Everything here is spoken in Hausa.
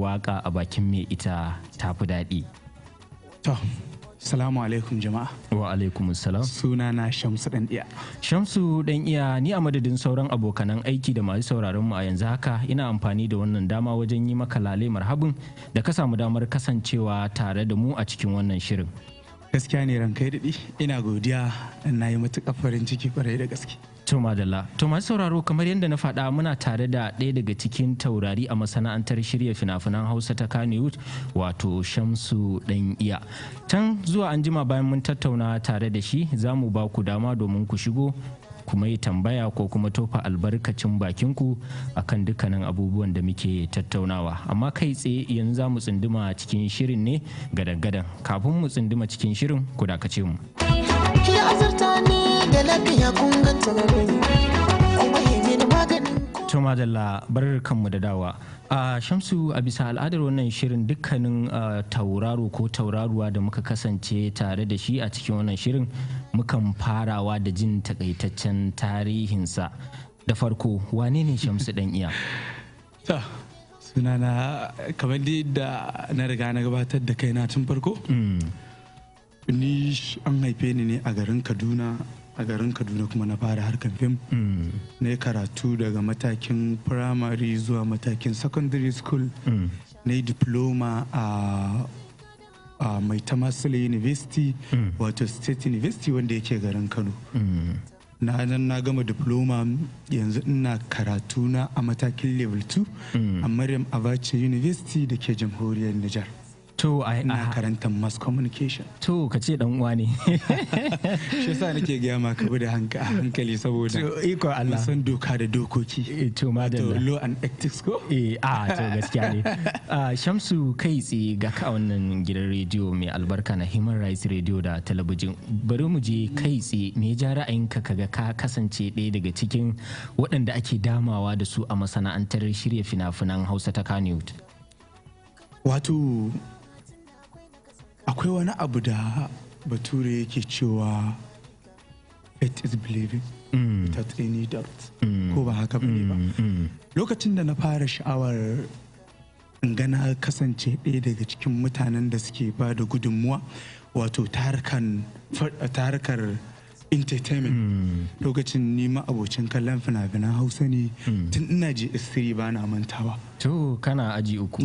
waka a bakin mai ita tafi daɗi. To, salamu alaikum jama'a. Wa alaikum salam. Sunana Shamsudaniya. Shamsudaniya, ni a madadin sauran abokanan aiki da masu sauraron mu a yanzu haka ina amfani da wannan dama wajen yi maka lale marhabin da ka samu damar kasancewa tare da mu a cikin wannan shirin. Gaskiya ne ranka daɗi, ina godiya, na yi matuƙar farin ciki kwarai da gaske. To madalla, to masu sauraro kamar yadda na faɗa muna tare da ɗaya daga cikin taurari a masana'antar shirya fina-finan Hausa ta Kannywood wato Shamsudaniya. Can zuwa anjima bayan mun tattauna tare da shi za mu ba ku dama domin ku shigo kuma yi tambaya ko kuma tofa albarkacin bakinku akan dukkanin abubuwan da muke tattaunawa, amma kai tsaye yanzu za mu tsunduma cikin shirin ne gadan-gadan. Kafin mu tsunduma cikin shirin ku dakace mu. Ki azurta ni da lafiya kun ganta gare ni kuma yi maganin. To madalla, bar kanmu da dawa. Shamsu, a bisa al'adar wannan shirin dukkanin tauraro ko tauraruwa da muka kasance tare da shi a cikin wannan shirin mukan farawa da jin takaitaccen tarihinsa. Da farko, wane ne Shamsudaniya? Sunana kamar da na riga na gabatar da kaina tun farko. Ni an haife ni ne a garin Kaduna. A garin Kaduna kuma na fara harkar fim. Na yi karatu daga matakin primary zuwa matakin secondary school. Na yi diploma a mai tamasile university wato state university wanda yake garin Kano. Na gama diploma, yanzu ina karatu na a matakin level 2 a Maryam Abacha University da ke jamhuriyar Nijar. To ina karantar mass communication. To ka ce dan uwa ne. Shi yasa nake gaya ma ka bi da hankali saboda iko Allah san doka da dokoki. To madalla. Law and ethics ko? To gaskiya ne. Shamsu, kai tsaye ga ka wannan gidan rediyo mai albarka na Human Rights Radio da talabijin. Bari mu je kai tsaye, me ya ja ra'ayinka kaga ka kasance ɗaya daga cikin waɗanda ake damawa da su a masana'antar shirya fina-finan Hausa ta Kannywood? Wato akwai wani abu da bature yake cewa faith is believing without any doubt, ko ba haka bane ba. Lokacin da na fara sha'awar in gana kasance ɗaya daga cikin mutanen da suke ba da gudunmuwa wato ta harkar entertainment, lokacin ni ma abocin kallon fina-finan Hausa ne tun ina je istiri ba na mantawa. To kana aji uku.